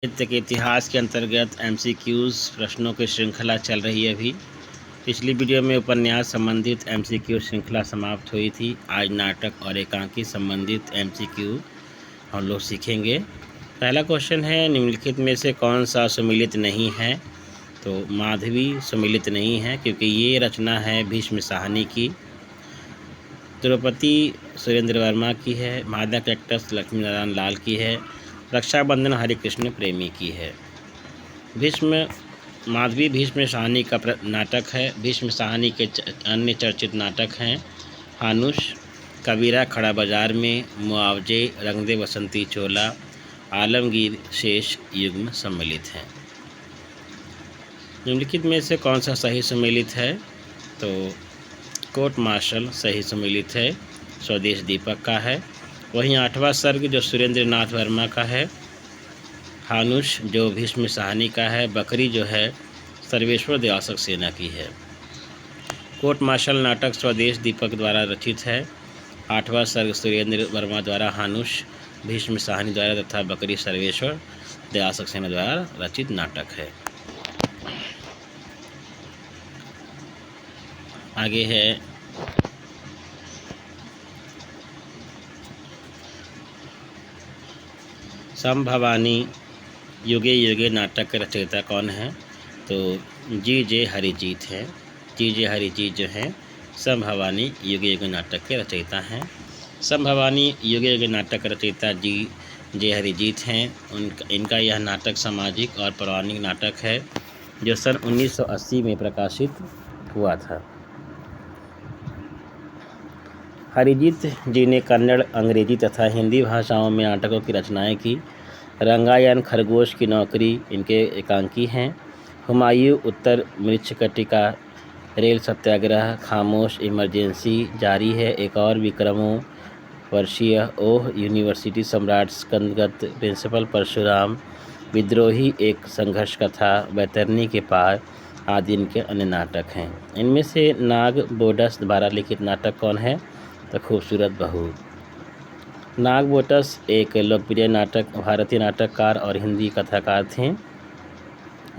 साहित्य के इतिहास के अंतर्गत एमसीक्यूज़ प्रश्नों की श्रृंखला चल रही है अभी। पिछली वीडियो में उपन्यास संबंधित एमसीक्यू श्रृंखला समाप्त हुई थी। आज नाटक और एकांकी संबंधित एमसीक्यू हम लोग सीखेंगे। पहला क्वेश्चन है, निम्नलिखित में से कौन सा सुमिलित नहीं है? तो माधवी सुमिलित नहीं है क्योंकि ये रचना है भीष्म साहनी की। द्रौपदी सुरेंद्र वर्मा की है। मादा कैक्टस लक्ष्मी नारायण लाल की है। रक्षाबंधन हरिकृष्ण प्रेमी की है। माधवी भीष्म साहनी का नाटक है। भीष्म साहनी के अन्य चर्चित नाटक हैं हानुश, कबीरा खड़ा बाजार में, मुआवजे, रंग दे बसंती चोला, आलमगीर शेष युग्म सम्मिलित हैं। निम्नलिखित में से कौन सा सही सम्मिलित है? तो कोर्ट मार्शल सही सम्मिलित है, स्वदेश दीपक का है। वहीं 8वां सर्ग जो सुरेंद्र नाथ वर्मा का है, हानुश जो भीष्म साहनी का है, बकरी जो है सर्वेश्वर दयाल सक्सेना की है। कोर्ट मार्शल नाटक स्वदेश दीपक द्वारा रचित है। 8वां सर्ग सुरेंद्र वर्मा द्वारा, हानुश भीष्म साहनी द्वारा तथा बकरी सर्वेश्वर दयाल सक्सेना द्वारा रचित नाटक है। आगे है संभवानी युगे युगे नाटक के रचयिता कौन है? तो जी.जे. हरिजीत हैं। जी.जे. हरिजीत जो हैं संभवानी युगे युगे नाटक के रचयिता हैं। संभवानी युगे युगे नाटक के रचयिता जी.जे. हरिजीत हैं। इनका यह नाटक सामाजिक और पौराणिक नाटक है जो सन 1980 में प्रकाशित हुआ था। हरिजीत जी ने कन्नड़, अंग्रेजी तथा हिंदी भाषाओं में नाटकों की रचनाएं की। रंगायन, खरगोश की नौकरी इनके एकांकी हैं। हुमायूं, उत्तर मृच्छकटिका, रेल सत्याग्रह, खामोश, इमरजेंसी, जारी है, एक और विक्रमों वर्षीय, ओह, यूनिवर्सिटी सम्राट, स्कंदगत, प्रिंसिपल परशुराम, विद्रोही, एक संघर्ष कथा, बैतरनी के पार आदि इनके अन्य नाटक हैं। इनमें से नाग बोडस द्वारा लिखित नाटक कौन है? तो खूबसूरत बहू। नाग बोटस एक लोकप्रिय भारतीय नाटककार और हिंदी कथाकार थे।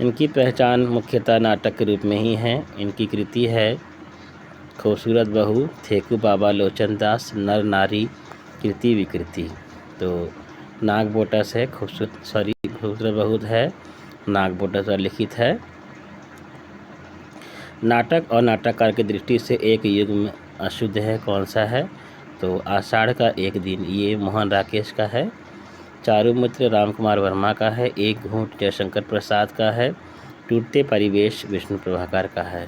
इनकी पहचान मुख्यतः नाटक के रूप में ही है। इनकी कृति है खूबसूरत बहू, थेकू बाबा लोचन दास, नर नारी कृति विकृति। तो नाग बोटस है खूबसूरत बहू है नाग बोटस द्वारा लिखित है। नाटक और नाटककार की दृष्टि से एक युग्म अशुद्ध है, कौन सा है? तो आषाढ़ का एक दिन, ये मोहन राकेश का है। चारुमित्र रामकुमार वर्मा का है। एक घूंट जयशंकर प्रसाद का है। टूटते परिवेश विष्णु प्रभाकर का है।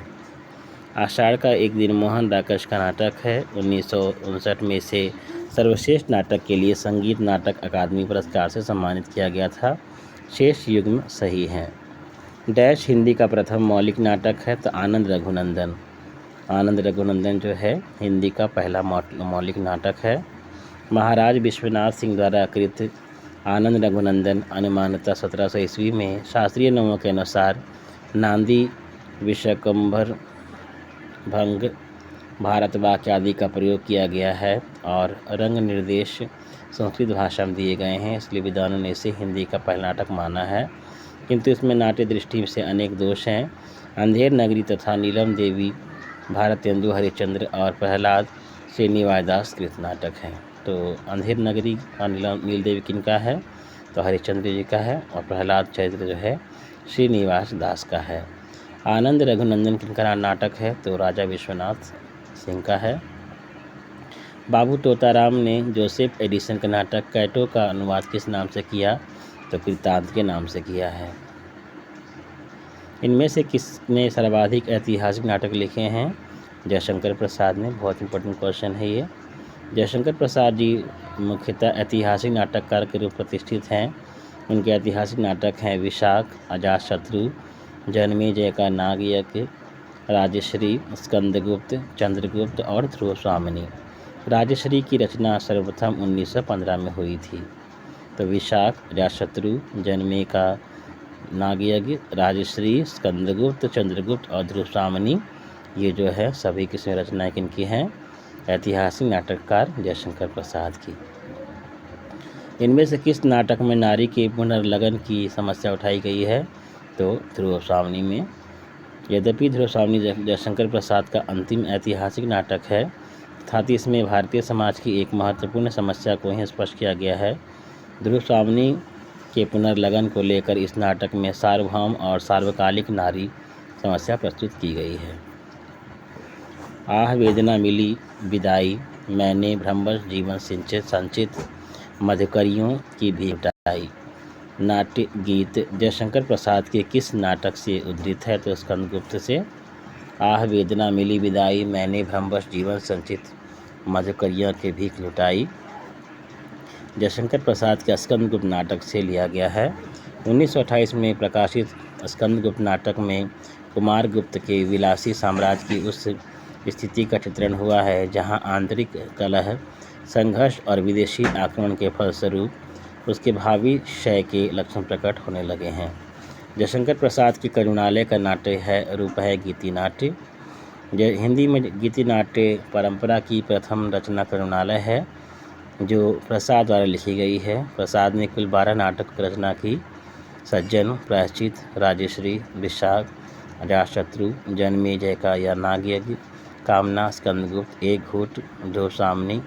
आषाढ़ का एक दिन मोहन राकेश का नाटक है। 1959 में से सर्वश्रेष्ठ नाटक के लिए संगीत नाटक अकादमी पुरस्कार से सम्मानित किया गया था। शेष युग्म सही हैं। डैश हिंदी का प्रथम मौलिक नाटक है तो आनंद रघुनंदन। आनंद रघुनंदन जो है हिंदी का पहला मौलिक नाटक है। महाराज विश्वनाथ सिंह द्वारा कृत आनंद रघुनंदन अनुमानतः 1700 ईस्वी में शास्त्रीय नियमों के अनुसार नांदी, विषकंभर, भंग, भारत वाक्य आदि का प्रयोग किया गया है और रंग निर्देश संस्कृत भाषा में दिए गए हैं, इसलिए विद्वानों ने इसे हिंदी का पहला नाटक माना है। किंतु इसमें नाट्य दृष्टि से अनेक दोष हैं। अंधेर नगरी तथा नीलम देवी भारतेंदु हरिश्चंद्र और प्रहलाद श्रीनिवास दास कृत नाटक हैं। तो अंधेर नगरी और नील देवी किनका है? तो हरिश्चंद्र जी का है और प्रहलाद चरित्र जो है श्रीनिवास दास का है। आनंद रघुनंदन किनका नाटक है? तो राजा विश्वनाथ सिंह का है। बाबू तोताराम ने जोसेफ एडिसन का नाटक कैटो का अनुवाद किस नाम से किया? तो कृतांत के नाम से किया है। इनमें से किसने सर्वाधिक ऐतिहासिक नाटक लिखे हैं? जयशंकर प्रसाद ने। बहुत इंपॉर्टेंट क्वेश्चन है ये। जयशंकर प्रसाद जी मुख्यतः ऐतिहासिक नाटककार के रूप प्रतिष्ठित हैं। उनके ऐतिहासिक नाटक हैं विशाख, अजातशत्रु, जन्मेजय का नागयज्ञ, राजश्री, स्कंदगुप्त, चंद्रगुप्त और ध्रुव स्वामिनी। राजश्री की रचना सर्वप्रथम 1915 में हुई थी। तो विशाख, अजातशत्रु, जन्मे का नागयज्ञ, राजश्री, स्कंदगुप्त, चंद्रगुप्त और ध्रुव स्वामिनी, ये जो है सभी किसमें रचनाएं किनकी हैं? ऐतिहासिक नाटककार जयशंकर प्रसाद की। इनमें से किस नाटक में नारी के पुनर्लगन की समस्या उठाई गई है? तो ध्रुव स्वामिनी में। यद्यपि ध्रुव स्वामिनी जयशंकर प्रसाद का अंतिम ऐतिहासिक नाटक है, तथापि इसमें भारतीय समाज की एक महत्वपूर्ण समस्या को ही स्पष्ट किया गया है। ध्रुव स्वामिनी के पुनर्लगन को लेकर इस नाटक में सार्वभौम और सार्वकालिक नारी समस्या प्रस्तुत की गई है। आह वेदना मिली विदाई, मैंने भ्रमवश जीवन संचित, मधुकरियों की भी उठाई। नाट्य गीत जयशंकर प्रसाद के किस नाटक से उद्धृत है? तो स्कंदगुप्त से। आह वेदना मिली विदाई, मैंने भ्रमवश जीवन संचित, मधुकरियों के भीख लुटाई जयशंकर प्रसाद के स्कंदगुप्त नाटक से लिया गया है। 1928 में प्रकाशित स्कंदगुप्त नाटक में कुमारगुप्त के विलासी साम्राज्य की उस स्थिति का चित्रण हुआ है जहां आंतरिक कलह, संघर्ष और विदेशी आक्रमण के फलस्वरूप उसके भावी क्षय के लक्षण प्रकट होने लगे हैं। जयशंकर प्रसाद की करुणालय का नाट्य रूप है गीति नाट्य। हिंदी में गीति नाट्य परंपरा की प्रथम रचना करुणालय है, जो प्रसाद द्वारा लिखी गई है। प्रसाद ने कुल 12 नाटक की रचना की। सज्जन, प्रायश्चित, राजश्री, विशाख, अजातशत्रु, जन्मेजय का या नागयज्ञ, कामना, स्कंदगुप्त, एक घूट, ध्रुव स्वामिनी,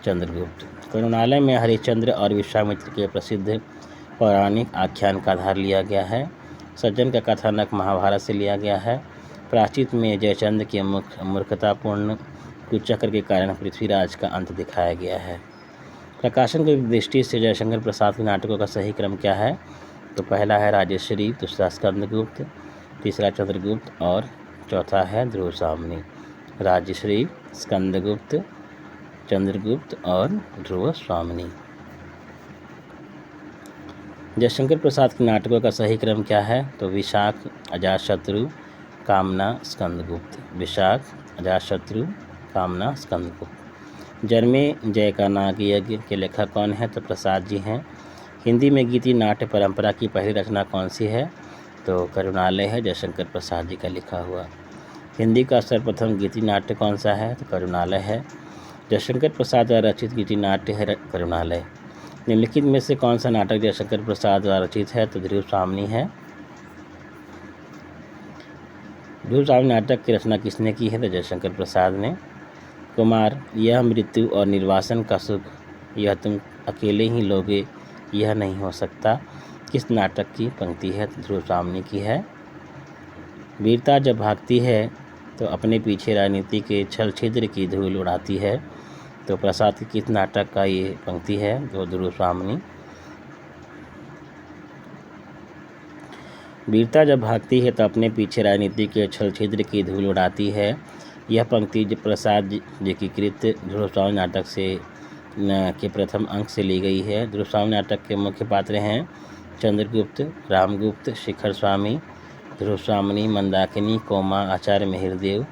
चंद्रगुप्त। करुणालय में हरिश्चंद्र और विश्वामित्र के प्रसिद्ध पौराणिक आख्यान का आधार लिया गया है। सज्जन का कथानक महाभारत से लिया गया है। प्रायश्चित में जयचंद्र के मूर्खतापूर्ण कुचक्र के कारण पृथ्वीराज का अंत दिखाया गया है। प्रकाशन की दृष्टि से जयशंकर प्रसाद के नाटकों का सही क्रम क्या है? तो पहला है राजश्री, दूसरा स्कंदगुप्त, तीसरा चंद्रगुप्त और चौथा है ध्रुव स्वामिनी। राजश्री, स्कंदगुप्त, चंद्रगुप्त और ध्रुव स्वामिनी। जयशंकर प्रसाद के नाटकों का सही क्रम क्या है? तो विशाख, अजातशत्रु, कामना, स्कंदगुप्त। विशाख, अजातशत्रु, कामना, स्कंदगुप्त। जन्मेजय का नागयज्ञ के लेखक कौन है? तो प्रसाद जी हैं। हिंदी में गीति नाट्य परंपरा की पहली रचना कौन सी है? तो करुणालय है, जयशंकर प्रसाद जी का लिखा हुआ। हिंदी का सर्वप्रथम गीति नाट्य कौन सा है? तो करुणालय है। जयशंकर प्रसाद द्वारा रचित गीति नाट्य है करुणालय। निम्नलिखित में से कौन सा नाटक जयशंकर प्रसाद द्वारा रचित है? तो ध्रुव स्वामिनी है। ध्रुव स्वामिनी नाटक की रचना किसने की है? तो जयशंकर प्रसाद ने। कुमार, यह मृत्यु और निर्वासन का सुख, यह तुम अकेले ही लोगे, यह नहीं हो सकता, किस नाटक की पंक्ति है? तो ध्रुव स्वामिनी की है। वीरता जब भागती है तो अपने पीछे राजनीति के छल छिद्र की धूल उड़ाती है, तो प्रसाद के किस नाटक का ये पंक्ति है? तो ध्रुव स्वामिनी। वीरता जब भागती है तो अपने पीछे राजनीति के छल छिद्र की धूल उड़ाती है, यह पंक्ति प्रसाद जी की कृत ध्रुव स्वामिनी नाटक से के प्रथम अंक से ली गई है। ध्रुव स्वामिनी नाटक के मुख्य पात्र हैं चंद्रगुप्त, रामगुप्त, शिखर स्वामी, ध्रुव स्वामिनी, मंदाकिनी, कोमा, आचार्य मिहिरदेव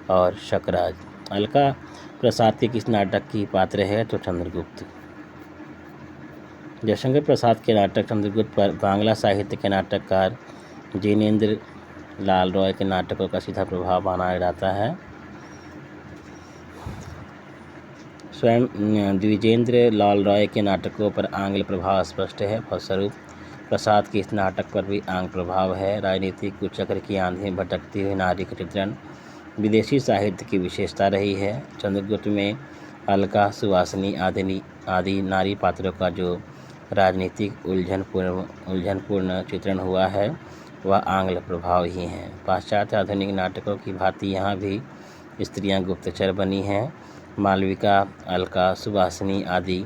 और शकराज। अलका प्रसाद के किस नाटक की पात्र है? तो चंद्रगुप्त। जयशंकर प्रसाद के नाटक चंद्रगुप्त पर बांग्ला साहित्य के नाटककार जिनेंद्र लाल रॉय के नाटकों का सीधा प्रभाव माना जाता है। स्वयं द्विजेंद्र लाल रॉय के नाटकों पर आंग्ल प्रभाव स्पष्ट है, फलस्वरूप प्रसाद के इस नाटक पर भी आंग्ल प्रभाव है। राजनीतिक कुचक्र की आंधी में भटकती हुई नारी का चित्रण विदेशी साहित्य की विशेषता रही है। चंद्रगुप्त में अलका, सुवासिनी आदि नारी पात्रों का जो राजनीतिक उलझनपूर्ण चित्रण हुआ है वह आंग्ल प्रभाव ही है। पाश्चात्य आधुनिक नाटकों की भांति यहाँ भी स्त्रियाँ गुप्तचर बनी हैं। मालविका, अलका, सुवासिनी आदि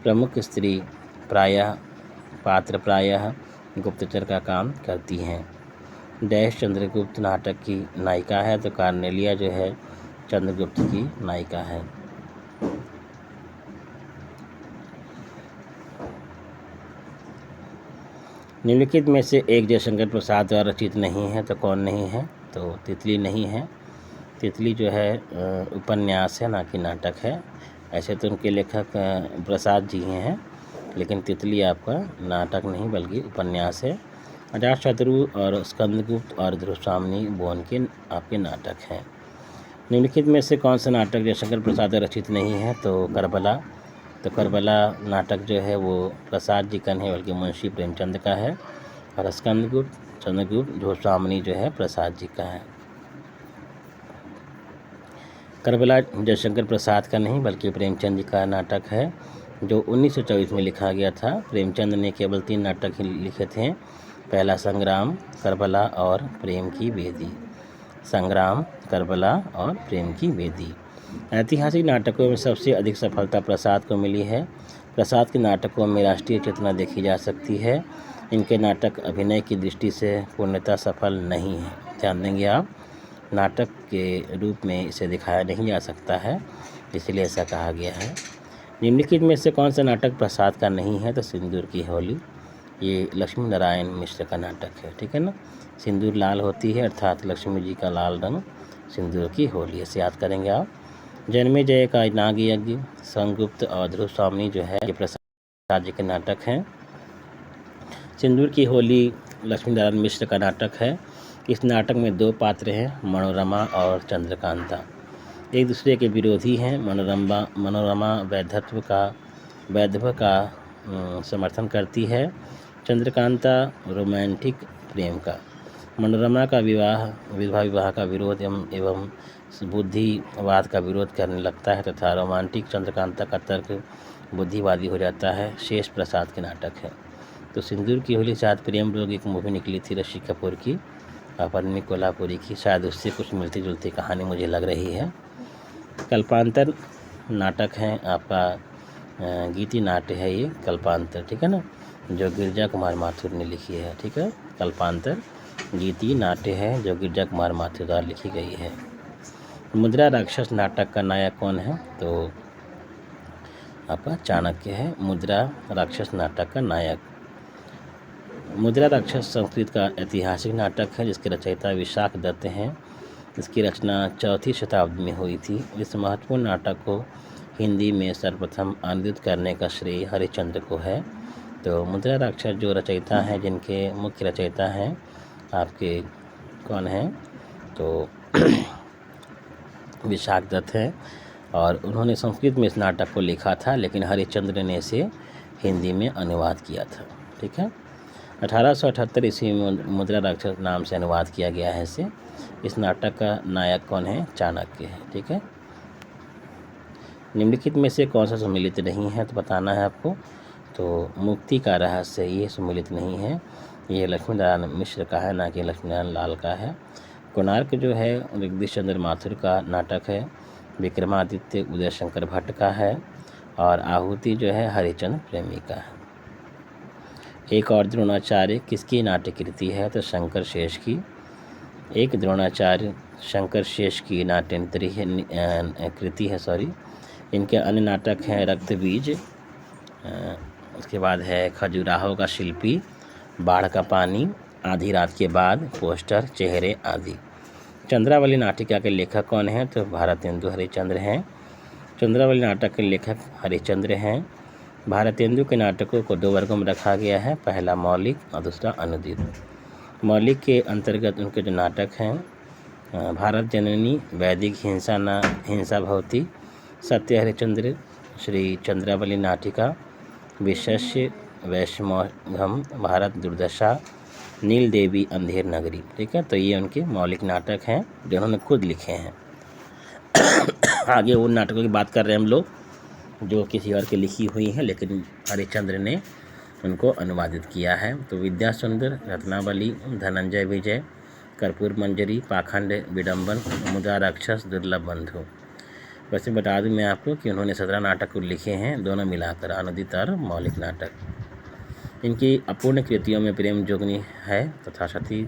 प्रमुख स्त्री प्रायः गुप्तचर का काम करती हैं। डैश चंद्रगुप्त नाटक की नायिका है, तो कार्नेलिया जो है चंद्रगुप्त की नायिका है। निम्नलिखित में से एक जयशंकर प्रसाद द्वारा रचित नहीं है, तो कौन नहीं है? तो तितली नहीं है। तितली जो है उपन्यास है, ना कि नाटक है। ऐसे तो उनके लेखक प्रसाद जी हैं, लेकिन तितली आपका नाटक नहीं बल्कि उपन्यास है। अजातशत्रु और स्कंदगुप्त और ध्रुव स्वामिनी वो उनके आपके नाटक हैं। निम्नलिखित में से कौन सा नाटक जयशंकर प्रसाद रचित नहीं है? तो करबला, तो करबला नाटक जो है वो प्रसाद जी का नहीं बल्कि मुंशी प्रेमचंद का है, और स्कंदगुप्त चंद्रगुप्त गोस्वामी जो है प्रसाद जी का है। करबला जयशंकर प्रसाद का नहीं बल्कि प्रेमचंद जी का नाटक है, जो 1924 में लिखा गया था। प्रेमचंद ने केवल 3 नाटक ही लिखे थे, पहला संग्राम, करबला और प्रेम की वेदी। संग्राम, करबला और प्रेम की वेदी। ऐतिहासिक नाटकों में सबसे अधिक सफलता प्रसाद को मिली है। प्रसाद के नाटकों में राष्ट्रीय चेतना देखी जा सकती है। इनके नाटक अभिनय की दृष्टि से पूर्णतः सफल नहीं है। ध्यान देंगे आप, नाटक के रूप में इसे दिखाया नहीं जा सकता है, इसलिए ऐसा कहा गया है। निम्नलिखित में से कौन सा नाटक प्रसाद का नहीं है? तो सिंदूर की होली, ये लक्ष्मी नारायण मिश्र का नाटक है, ठीक है ना। सिंदूर लाल होती है अर्थात लक्ष्मी जी का लाल रंग सिंदूर की होली, ऐसे याद करेंगे आप। जन्मेजय का नाग यज्ञ, संगुप्त और ध्रुव स्वामी जो है ये प्रसाद जी के नाटक हैं। सिंदूर की होली लक्ष्मी नारायण मिश्र का नाटक है। इस नाटक में 2 पात्र हैं, मनोरमा और चंद्रकांता। एक दूसरे के विरोधी हैं। मनोरमा वैधव्य का समर्थन करती है, चंद्रकांता रोमांटिक प्रेम का। मनोरमा का विधवा विवाह का विरोध एवं बुद्धिवाद का विरोध करने लगता है तथा रोमांटिक चंद्रकांता का तर्क बुद्धिवादी हो जाता है। शेष प्रसाद के नाटक है। तो सिंदूर की होली शायद प्रेम रोग एक मूवी निकली थी ऋषि कपूर की और पद्मिनी कोल्हापुरी की, शायद उससे कुछ मिलती जुलती कहानी मुझे लग रही है। कल्पांतर नाटक है आपका गीति नाट्य है ये कल्पांतर, ठीक है ना, जो गिरजा कुमार माथुर ने लिखी है, ठीक है। कल्पांतर गीति नाट्य है जो गिरजा कुमार माथुर द्वारा लिखी गई है। मुद्रा राक्षस नाटक का नायक कौन है? तो आपका चाणक्य है मुद्रा राक्षस नाटक का नायक। मुद्रा राक्षस संस्कृत का ऐतिहासिक नाटक है जिसके रचयिता विशाख दत्त हैं। इसकी रचना 4वीं शताब्दी में हुई थी। इस महत्वपूर्ण नाटक को हिंदी में सर्वप्रथम अनुदित करने का श्रेय हरिश्चंद्र को है। तो मुद्रा राक्षस जो रचयिता हैं, जिनके मुख्य रचयिता हैं आपके कौन हैं? तो विशाख दत्त हैं, और उन्होंने संस्कृत में इस नाटक को लिखा था, लेकिन हरिश्चंद्र ने इसे हिंदी में अनुवाद किया था, ठीक है। 1878 ईस्वी में मुद्रा राक्षस नाम से अनुवाद किया गया है इसे। इस नाटक का नायक कौन है? चाणक्य है, ठीक है। निम्नलिखित में से कौन सा सम्मिलित नहीं है? तो बताना है आपको। तो मुक्ति का रहस्य ये सम्मिलित नहीं है, ये लक्ष्मी नारायण मिश्र का है, ना कि लक्ष्मी नारायण लाल का है। कोणार्क जो है जगदीश चंद्र माथुर का नाटक है। विक्रमादित्य उदय शंकर भट्ट का है, और आहुति जो है हरिचंद्र प्रेमी का है। एक और द्रोणाचार्य किसकी नाट्य कृति है? तो शंकर शेष की। एक द्रोणाचार्य शंकर शेष की नाट्य कृति है, इनके अन्य नाटक हैं रक्त बीज, उसके बाद है खजुराहो का शिल्पी, बाढ़ का पानी, आधी रात के बाद, पोस्टर, चेहरे आदि। चंद्रावली नाटिका के लेखक कौन हैं? तो भारतेंदु हरिश्चंद्र हैं। चंद्रावली नाटक के लेखक हरिश्चंद्र हैं। भारतेंदु के नाटकों को 2 वर्गों में रखा गया है, पहला मौलिक और दूसरा अनुदित। मौलिक के अंतर्गत उनके जो नाटक हैं भारत जननी, वैदिक हिंसा भवती, सत्य हरिश्चंद्र, श्री चंद्रावली नाटिका, विशस्य वैश्मघम, भारत दुर्दशा, नील देवी अंधेर नगरी, ठीक है। तो ये उनके मौलिक नाटक हैं जो उन्होंने खुद लिखे हैं। आगे उन नाटकों की बात कर रहे हैं हम लोग जो किसी और की लिखी हुई हैं, लेकिन हरिश्चंद्र ने उनको अनुवादित किया है। तो विद्या सुंदर, रत्नावली, धनंजय विजय, कर्पूर मंजरी, पाखंड विडंबन, मुद्रा राक्षस, दुर्लभ बंधु। वैसे बता दूं मैं आपको कि उन्होंने 17 नाटक लिखे हैं, दोनों मिलाकर अनुदित और मौलिक नाटक। इनकी अपूर्ण कृतियों में प्रेम जोगनी है तथा सती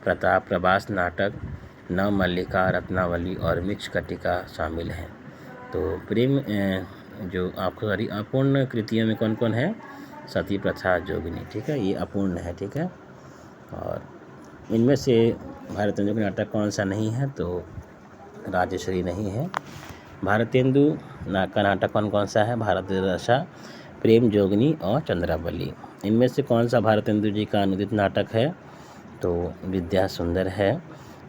प्रताप, प्रवास नाटक, नव मल्लिका, रत्नावली और मिक्ष कटिका शामिल हैं। तो प्रेम जो आपको अपूर्ण कृतियों में कौन कौन है? सती प्रथा जोगिनी, ठीक है, ये अपूर्ण है, ठीक है। और इनमें से भारतेंदु का नाटक कौन सा नहीं है? तो राजश्री नहीं है। भारतेंदु का नाटक कौन कौन सा है? भारत दशा, प्रेम जोगिनी और चंद्रावली। इनमें से कौन सा भारतेंदु जी का अनुदित नाटक है? तो विद्या सुंदर है।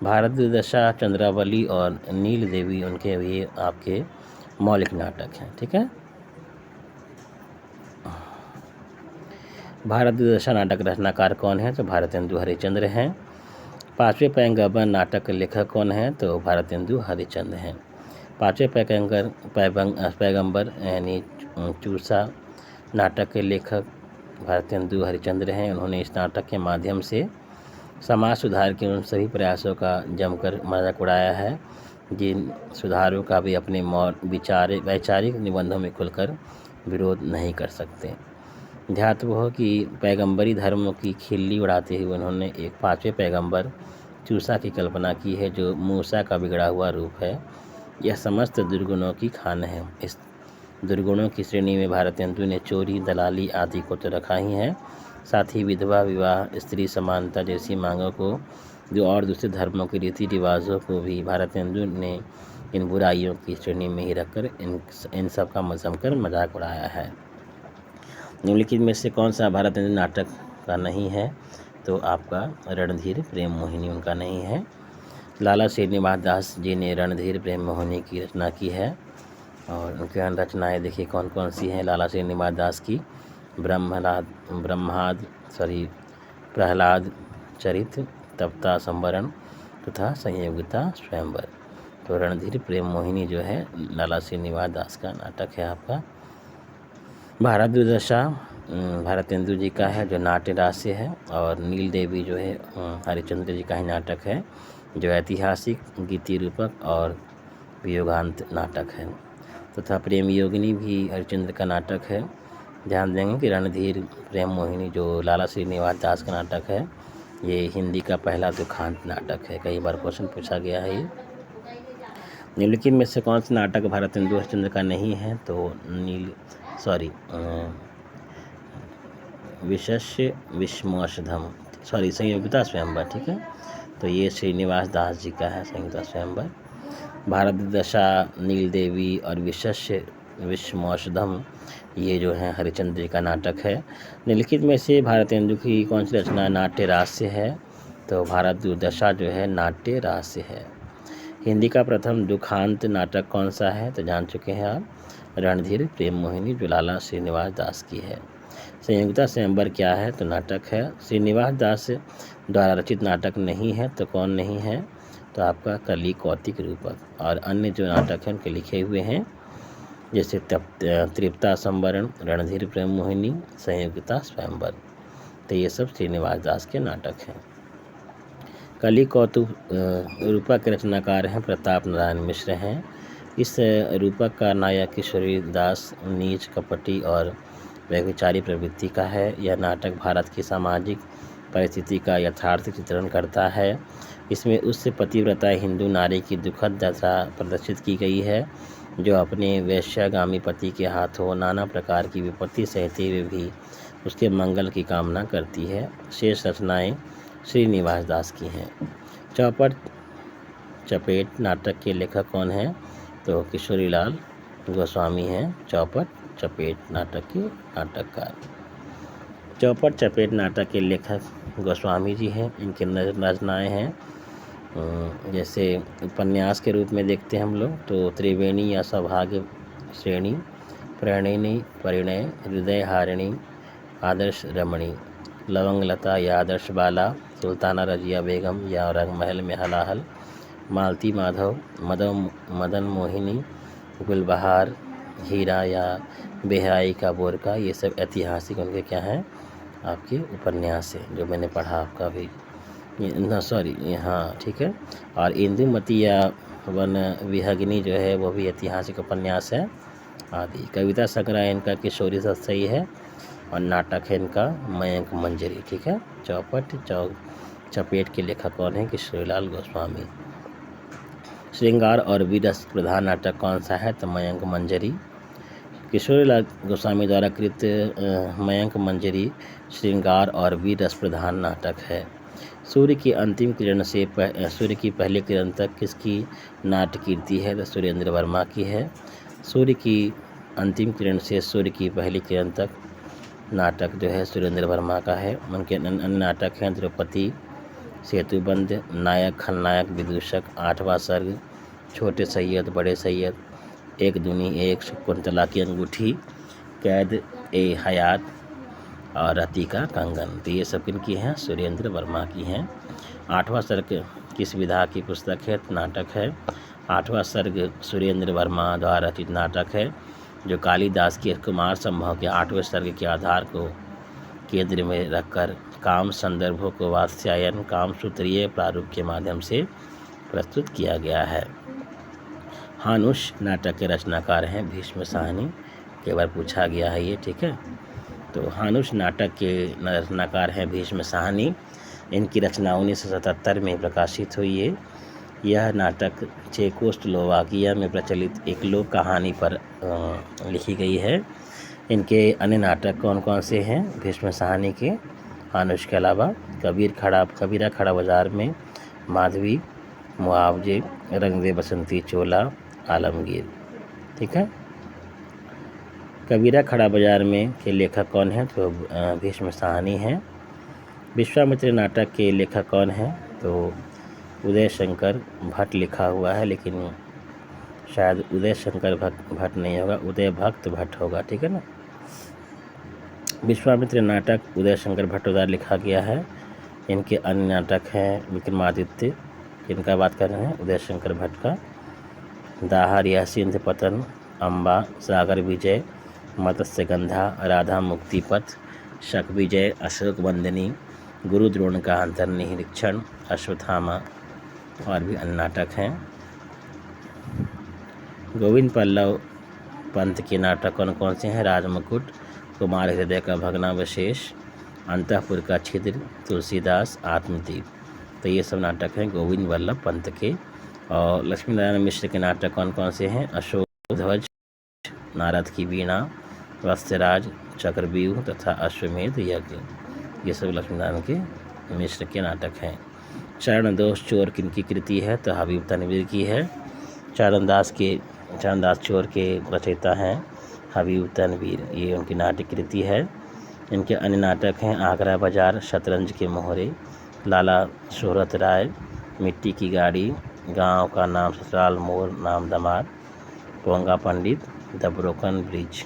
भारत दशा, चंद्रावली और नील देवी उनके ये आपके मौलिक नाटक हैं, ठीक है। भारत दुर्दशा नाटक रचनाकार कौन है? तो भारतेंदु हरिश्चंद्र हैं। पांचवें पैगंबर नाटक के लेखक कौन है? तो भारतेंदु हरिश्चंद्र हैं। पांचवें पैगंबर यानी चूसा नाटक के लेखक भारतेंदु हरिश्चंद्र हैं। उन्होंने इस नाटक के माध्यम से समाज सुधार के उन सभी प्रयासों का जमकर मजाक उड़ाया है जिन सुधारों का भी अपने वैचारिक निबंधों में खुलकर विरोध नहीं कर सकते। ध्यातव्य हो कि पैगंबरी धर्म की खिल्ली उड़ाते हुए उन्होंने एक पांचवें पैगंबर चूसा की कल्पना की है जो मूसा का बिगड़ा हुआ रूप है। यह समस्त दुर्गुणों की खान है। इस दुर्गुणों की श्रेणी में भारतेंदु ने चोरी, दलाली आदि को तो रखा ही है, साथ ही विधवा विवाह, स्त्री समानता जैसी मांगों को जो और दूसरे धर्मों के रीति रिवाजों को भी भारतेंदु ने इन बुराइयों की श्रेणी में ही रखकर इन सब का जमकर मजाक उड़ाया है। निम्नलिखित में से कौन सा भारतेंदु नाटक का नहीं है? तो आपका रणधीर प्रेम मोहिनी उनका नहीं है। लाला श्रीनिवास दास जी ने रणधीर प्रेम मोहिनी की रचना की है और उनकी अन्य रचनाएँ देखिए कौन कौन सी हैं। लाला श्रीनिवास दास की प्रहलाद चरित, तप्ता संवरण तथा संयोगिता स्वयंवर। तो रणधीर प्रेम मोहिनी जो है लाला श्रीनिवास दास का नाटक है आपका। भारत दुर्दशा भारतेंदु जी का है जो नाट्य रास्य है और नील देवी जो है हरिश्चंद्र जी का ही नाटक है जो ऐतिहासिक, गीति रूपक और वियोगांत नाटक है। तथा प्रेम योगिनी भी हरिश्चंद्र का नाटक है। ध्यान देंगे कि रणधीर प्रेम मोहिनी जो लाला श्रीनिवास दास का नाटक है ये हिंदी का पहला दुखांत नाटक है। कई बार क्वेश्चन पूछा गया है ये। निम्नलिखित में से कौन सा नाटक भारतेंदु हरिश्चंद्र का नहीं है? तो संयोगिता स्वयंवर, ठीक है। तो ये श्रीनिवास दास जी का है संयोगिता स्वयंवर। भारत दशा, नील देवी और विश्वमौषधम ये जो है हरिश्चंद्र जी का नाटक है। निम्नलिखित में से भारतेंदु की कौन सी रचना नाट्य रास्य है? तो भारत दुर्दशा जो है नाट्य रास्य है। हिंदी का प्रथम दुखांत नाटक कौन सा है? तो जान चुके हैं आप, रणधीर प्रेम मोहिनी जो लाला श्रीनिवास दास की है। संयोगिता स्वयंवर क्या है? तो नाटक है। श्रीनिवास दास द्वारा रचित नाटक नहीं है तो कौन नहीं है? तो आपका कली कौतिक रूपक। और अन्य जो नाटक हैं उनके लिखे हुए हैं जैसे तृप्ता संवरण, रणधीर प्रेम मोहिनी, संयोगिता स्वयंवर। तो ये सब श्रीनिवास दास के नाटक हैं। कली कौतुक रूपक के रचनाकार हैं प्रताप नारायण मिश्र हैं। इस रूपक का नायक किशोरी दास नीच, कपटी और व्यभिचारी प्रवृत्ति का है। यह नाटक भारत की सामाजिक परिस्थिति का यथार्थ चित्रण करता है। इसमें उस पतिव्रता हिंदू नारी की दुखद दशा प्रदर्शित की गई है जो अपने वैश्यागामी पति के हाथों नाना प्रकार की विपत्ति सहते हुए भी उसके मंगल की कामना करती है। शेष रचनाएं श्रीनिवास दास की हैं। चौपट चपेट नाटक के लेखक कौन हैं? तो किशोरीलाल गोस्वामी हैं चौपट चपेट नाटक के नाटककार। चौपट चपेट नाटक के लेखक गोस्वामी जी हैं। इनके रचनाएँ हैं जैसे उपन्यास के रूप में देखते हैं हम लोग तो त्रिवेणी या सौभाग्य श्रेणी, प्रणयिनी, परिणय, हृदय हारिणी, आदर्श रमणी, लवंगलता या आदर्श बाला, सुल्ताना रजिया बेगम या रंग महल में हलाहल, मालती माधव, मदन मोहिनी, गुलबहार, हीरा या बेहयाई का बोरका। ये सब ऐतिहासिक उनके क्या हैं आपके उपन्यास है जो मैंने पढ़ा आपका भी यहाँ, ठीक है। और इंदुमती या वन विहंगिनी जो है वो भी ऐतिहासिक उपन्यास है आदि। कविता संग्रह इनका किशोरी सत्सई है और नाटक है इनका मयंक मंजरी, ठीक है। चौपट चपेट के लेखक कौन है? किशोरीलाल गोस्वामी। श्रृंगार और वीरस प्रधान नाटक कौन सा है? तो मयंक मंजरी। किशोरीलाल गोस्वामी द्वारा कृत मयंक मंजरी श्रृंगार और वीरस प्रधान नाटक है। सूर्य की अंतिम किरण से सूर्य की पहली किरण तक किसकी नाट्य कीर्ति है? तो सुरेंद्र वर्मा की है। सूर्य की अंतिम किरण से सूर्य की पहली किरण तक नाटक जो है सुरेंद्र वर्मा का है। उनके अन्य नाटक हैं द्रौपदी, सेतुबंद, नायक खलनायक विदूषक, आठवां सर्ग, छोटे सैयद, बड़े सैयद, एक दुनी एक, शकुंतला की अंगूठी, कैद ए हयात, और रति का कंगन। तो ये सब किनकी हैं? सुरेंद्र वर्मा की हैं। 8वां सर्ग किस विधा की पुस्तक है? नाटक है। 8वां सर्ग सुरेंद्र वर्मा द्वारा रचित नाटक है, जो कालिदास के कुमार संभव के 8वें सर्ग के आधार को केंद्र में रखकर काम संदर्भों को वात्स्यायन काम सूत्रीय प्रारूप के माध्यम से प्रस्तुत किया गया है। हानुष नाटक के रचनाकार हैं भीष्म साहनी। कई बार पूछा गया है ये, ठीक है। तो हानुष नाटक के रचनाकार हैं भीष्म साहनी। इनकी रचना 1977 में प्रकाशित हुई है। यह नाटक चेकोस्लोवाकिया में प्रचलित एक लोक कहानी पर लिखी गई है। इनके अन्य नाटक कौन कौन से हैं? भीष्म साहनी के हानुष के अलावा कबीरा खड़ा बाजार में, माधवी, मुआवजे, रंग दे बसंती चोला, आलमगीर, ठीक है। कबीरा खड़ा बाजार में के लेखक कौन हैं? तो भीष्म साहनी हैं। विश्वामित्र नाटक के लेखक कौन हैं? तो उदय शंकर भट्ट लिखा हुआ है, लेकिन शायद उदय शंकर भट्ट नहीं होगा, उदय भक्त भट्ट होगा, ठीक है ना। विश्वामित्र नाटक उदय शंकर भट्ट द्वारा लिखा गया है। इनके अन्य नाटक हैं विक्रमादित्य, जिनका बात कर रहे हैं उदय शंकर भट्ट का, दाहर या सिंध पतन, अम्बा, सागर विजय, मत्स्यगंधा, राधा मुक्तिपथ, शक विजय, अशोक वंदनी, गुरु द्रोण का अंतर्निरीक्षण, अश्वत्थामा और भी अन्य नाटक हैं। गोविंद पल्लव पंत के नाटक कौन कौन से हैं? राजमुकुट, कुमार हृदय का भग्नावशेष, अंतःपुर का छिद्र, तुलसीदास, आत्मदीप। तो ये सब नाटक हैं गोविंद वल्लभ पंत के। और लक्ष्मी नारायण मिश्र के नाटक कौन कौन से हैं? अशोक ध्वज, नारद की वीणा, वत्सराज, चक्रव्यूह तथा अश्वमेध यज्ञ। ये सब लक्ष्मी नारायण के मिश्र के नाटक हैं। चरण दोष चोर किनकी कृति है? तो हबीब तनवीर की है। चरणदास चोर के रचयिता हैं हबीब तनवीर, ये उनकी नाटक कृति है। इनके अन्य नाटक हैं आगरा बाजार, शतरंज के मोहरे, लाला शोहरत राय, मिट्टी की गाड़ी, गांव का नाम ससुराल मोर नाम दमाद, पोंगा पंडित, द ब्रोकन ब्रिज,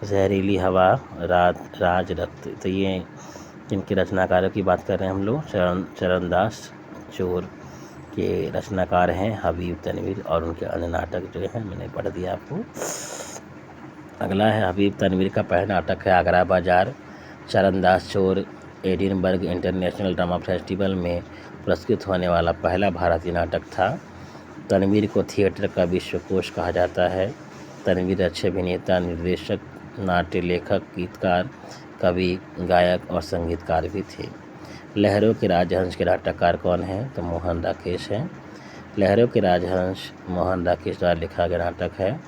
जहरीली हवा, राज रक्त। तो ये इनके रचनाकारों की बात कर रहे हैं हम लोग। चरणदास चोर के रचनाकार हैं हबीब तनवीर, और उनके अन्य नाटक जो हैं मैंने पढ़ दिया आपको। अगला है हबीब तनवीर का पहला नाटक है आगरा बाजार। चरणदास चोर एडिनबर्ग इंटरनेशनल ड्रामा फेस्टिवल में पुरस्कृत होने वाला पहला भारतीय नाटक था। तनवीर को थिएटर का विश्वकोश कहा जाता है। तनवीर अच्छे अभिनेता, निर्देशक, नाट्य लेखक, गीतकार, कवि, गायक और संगीतकार भी थे। लहरों के राजहंस के नाटककार कौन हैं? तो मोहन राकेश हैं। लहरों के राजहंस मोहन राकेश द्वारा लिखा गया नाटक है।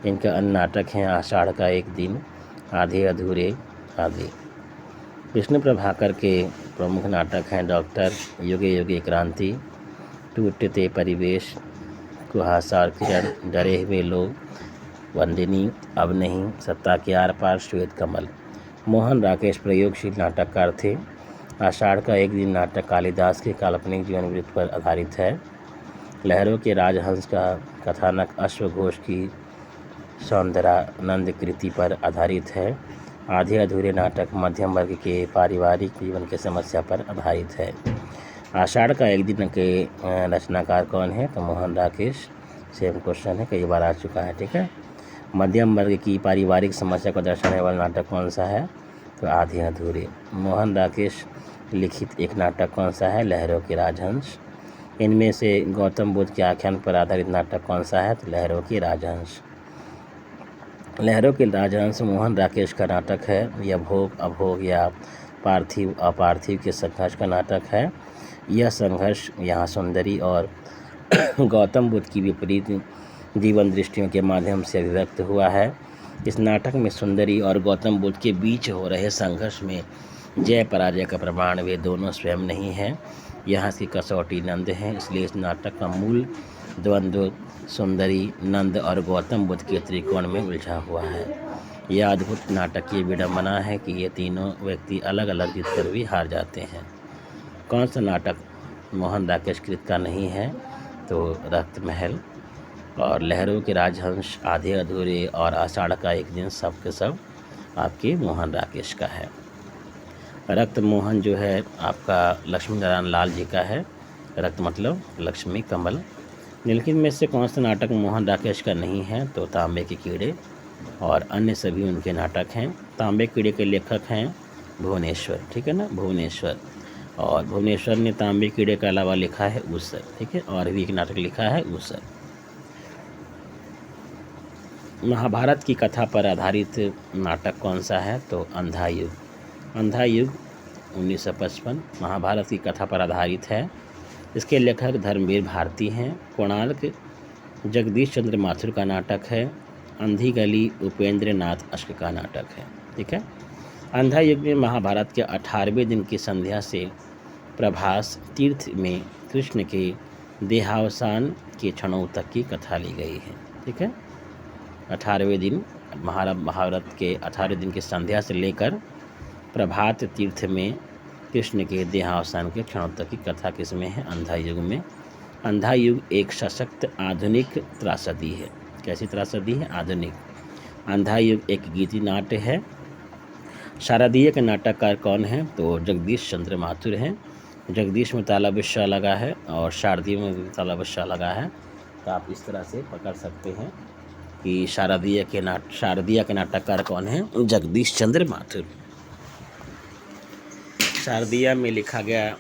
इनके अन्य नाटक हैं आषाढ़ का एक दिन, आधे अधूरे आदि। विष्णु प्रभाकर के प्रमुख नाटक हैं डॉक्टर, युगे युगे क्रांति, टूटते परिवेश, कुहासा और किरण, डरे हुए लोग, वंदिनी, अब नहीं, सत्ता के आर पार, श्वेत कमल। मोहन राकेश प्रयोगशील नाटककार थे। आषाढ़ का एक दिन नाटक कालिदास के काल्पनिक जीवन वृत्त पर आधारित है। लहरों के राजहंस का कथानक अश्वघोष की सौंदरानंद कृति पर आधारित है। आधे अधूरे नाटक मध्यम वर्ग के पारिवारिक जीवन की समस्या पर आधारित है। आषाढ़ का एक दिन के रचनाकार कौन है? तो मोहन राकेश। सेम क्वेश्चन है, कई बार आ चुका है, ठीक है। मध्यम वर्ग की पारिवारिक समस्या को दर्शाने वाला नाटक कौन सा है? तो आधे अधूरे। मोहन राकेश लिखित एक नाटक कौन सा है? लहरों के राजहंस। इनमें से गौतम बुद्ध के आख्यान पर आधारित नाटक कौन सा है? तो लहरों के राजहंस। लहरों के राजहंस मोहन राकेश का नाटक है। यह भोग अभोग या पार्थिव अपार्थिव के संघर्ष का नाटक है। यह संघर्ष यहाँ सुंदरी और गौतम बुद्ध की विपरीत जीवन दृष्टियों के माध्यम से अभिव्यक्त हुआ है। इस नाटक में सुंदरी और गौतम बुद्ध के बीच हो रहे संघर्ष में जय पराजय का प्रमाण वे दोनों स्वयं नहीं हैं, यहाँ की कसौटी नंद है। इसलिए इस नाटक का मूल द्वंद्व सुंदरी, नंद और गौतम बुद्ध के त्रिकोण में उलझा हुआ है। यह अद्भुत नाटक की विडंबना है कि ये तीनों व्यक्ति अलग अलग जीतकर भी हार जाते हैं। कौन सा नाटक मोहन राकेश कृत का नहीं है? तो रक्त महल और लहरों के राजहंस, आधे अधूरे और आषाढ़ का एक दिन सब के सब आपके मोहन राकेश का है। रक्त मोहन जो है आपका लक्ष्मी नारायण लाल जी का है। रक्त मतलब लक्ष्मी कमल। निम्नलिखित में से कौन सा नाटक मोहन राकेश का नहीं है? तो तांबे के कीड़े और अन्य सभी उनके नाटक हैं। तांबे के कीड़े के लेखक हैं भुवनेश्वर, ठीक है ना, भुवनेश्वर। और भुवनेश्वर ने तांबे कीड़े के अलावा लिखा है ऊसर, ठीक है, और भी एक नाटक लिखा है ऊसर। महाभारत की कथा पर आधारित नाटक कौन सा है? तो अंधा युग। अंधा युग 1955 महाभारत की कथा पर आधारित है। इसके लेखक धर्मवीर भारती हैं। कोणार्क जगदीश चंद्र माथुर का नाटक है। अंधी गली उपेंद्र नाथ अश्क का नाटक है, ठीक है। अंधा युग में महाभारत के 18वें दिन की संध्या से प्रभास तीर्थ में कृष्ण के देहावसान के क्षणों तक की कथा ली गई है, ठीक है। 18वें दिन महाभारत के 18वें दिन की संध्या से लेकर प्रभात तीर्थ में कृष्ण के देहावसान के क्षणों तक की कथा किसमें है? अंधा युग में। अंधा युग एक सशक्त आधुनिक त्रासदी है। कैसी त्रासदी है? आधुनिक। अंधा युग एक गीति नाट्य है। शारदीय के नाटककार कौन है? तो जगदीश चंद्र माथुर हैं। जगदीश में ताला बिस्सा लगा है और शारदीय में भी ताला बिस्सा लगा है। तो आप इस तरह से पकड़ सकते हैं कि शारदीय के नाटककार कौन है? जगदीश चंद्र माथुर। शारदीय में लिखा गया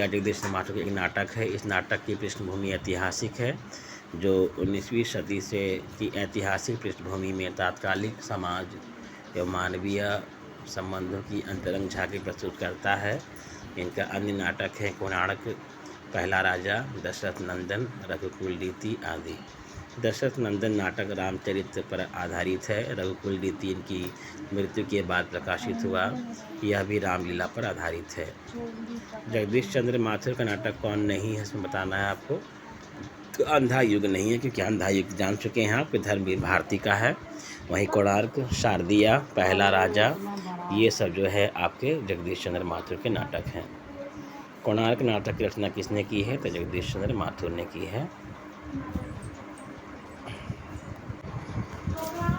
जगदीश चंद्र माथुर का एक नाटक है। इस नाटक की पृष्ठभूमि ऐतिहासिक है, जो 19वीं सदी से की ऐतिहासिक पृष्ठभूमि में तात्कालिक समाज एवं मानवीय संबंधों की अंतरंग झांकी प्रस्तुत करता है। इनका अन्य नाटक है कोणार्क, पहला राजा, दशरथ नंदन, रघुकुल रीति आदि। दशरथ नंदन नाटक रामचरित्र पर आधारित है। रघुकुल रीति इनकी मृत्यु के बाद प्रकाशित हुआ। यह भी रामलीला पर आधारित है। जगदीश चंद्र माथुर का नाटक कौन नहीं है, इसमें बताना है आपको। तो अंधा युग नहीं है, क्योंकि अंधा युग जान चुके हैं आप, धर्मवीर भारती का है। वहीं कोणार्क, शारदीय, पहला राजा, ये सब जो है आपके जगदीश चंद्र माथुर के नाटक हैं। कोणार्क नाटक की रचना किसने की है? तो जगदीश चंद्र माथुर ने की है।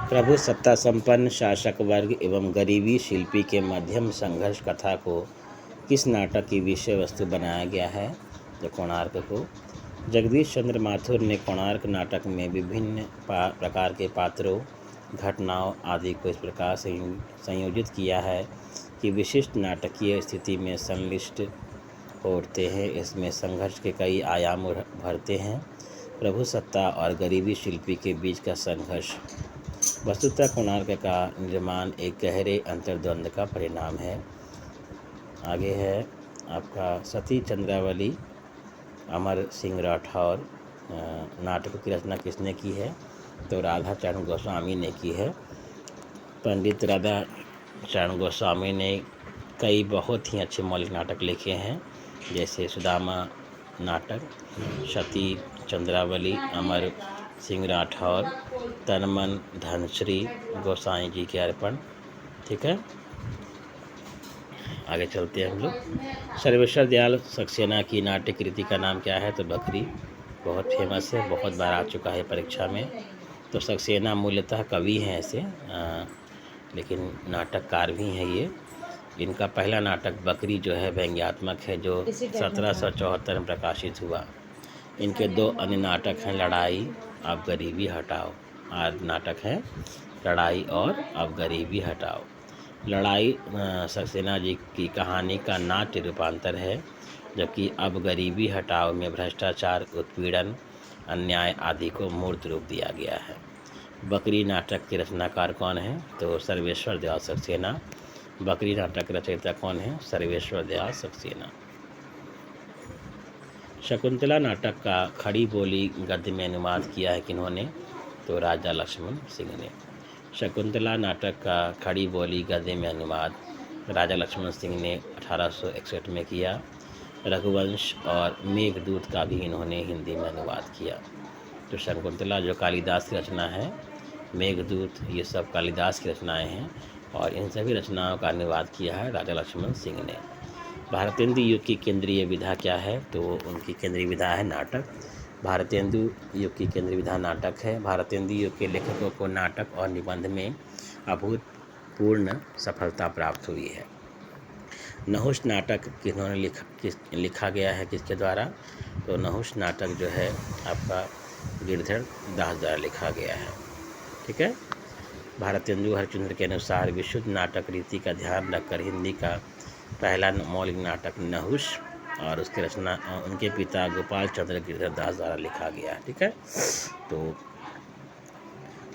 प्रभु सत्ता संपन्न शासक वर्ग एवं गरीबी शिल्पी के मध्यम संघर्ष कथा को किस नाटक की विषय वस्तु बनाया गया है? तो कोणार्क को। जगदीश चंद्र माथुर ने कोणार्क नाटक में विभिन्न प्रकार के पात्रों, घटनाओं आदि को इस प्रकार संयोजित किया है कि विशिष्ट नाटकीय स्थिति में संलिष्ट होते हैं। इसमें संघर्ष के कई आयाम भरते हैं। प्रभु सत्ता और गरीबी शिल्पी के बीच का संघर्ष। वस्तुतः कोणार्क का निर्माण एक गहरे अंतर्द्वंद का परिणाम है। आगे है आपका सती चंद्रावली, अमर सिंह राठौर। नाटक की रचना किसने की है? तो राधा चरण गोस्वामी ने की है। पंडित राधा चरण गोस्वामी ने कई बहुत ही अच्छे मौलिक नाटक लिखे हैं, जैसे सुदामा नाटक, सती चंद्रावली, अमर सिंह राठौर, तन मन धन श्री, गोसाई जी के अर्पण, ठीक है। आगे चलते हैं हम लोग। सर्वेश्वर दयाल सक्सेना की नाट्य कृति का नाम क्या है? तो बकरी। बहुत फेमस है, बहुत बार आ चुका है परीक्षा में। तो सक्सेना मूलतः कवि हैं ऐसे, लेकिन नाटककार भी हैं ये। इनका पहला नाटक बकरी जो है व्यंग्यात्मक है, जो 1774 में प्रकाशित हुआ। इनके दो अन्य नाटक हैं लड़ाई, अब गरीबी हटाओ। नाटक है लड़ाई और अब गरीबी हटाओ। लड़ाई सक्सेना जी की कहानी का नाट्य रूपांतर है, जबकि अब गरीबी हटाओ में भ्रष्टाचार, उत्पीड़न, अन्याय आदि को मूर्त रूप दिया गया है। बकरी नाटक के रचनाकार कौन है? तो सर्वेश्वर दयाल सक्सेना। बकरी नाटक रचयिता कौन है? सर्वेश्वर दयाल सक्सेना। शकुंतला नाटक का खड़ी बोली गद्य में अनुवाद किया है किन्होंने? तो राजा लक्ष्मण सिंह ने। शकुंतला नाटक का खड़ी बोली गद्य में अनुवाद राजा लक्ष्मण सिंह ने 1861 में किया। रघुवंश और मेघदूत का भी इन्होंने हिंदी में अनुवाद किया। तो शकुंतला जो कालिदास की रचना है, मेघदूत, ये सब कालिदास की रचनाएं हैं, और इन सभी रचनाओं का अनुवाद किया है राजा लक्ष्मण सिंह ने। भारतेंदु युग की केंद्रीय विधा क्या है? तो उनकी केंद्रीय विधा है नाटक। भारतेंदु युग की केंद्रीय विधा नाटक है। भारतेंदु युग के लेखकों को नाटक और निबंध में पूर्ण सफलता प्राप्त हुई है। नहुष नाटक किन्होंने लिखा गया है, किसके द्वारा? तो नहुष नाटक जो है आपका गिरधर दास द्वारा लिखा गया है। ठीक है। भारतेंदु हरिश्चंद्र के अनुसार विशुद्ध नाटक रीति का ध्यान रखकर हिंदी का पहला मौलिक नाटक नहुष और उसकी रचना उनके पिता गोपाल चंद्र गिरधर दास द्वारा लिखा गया है। ठीक है। तो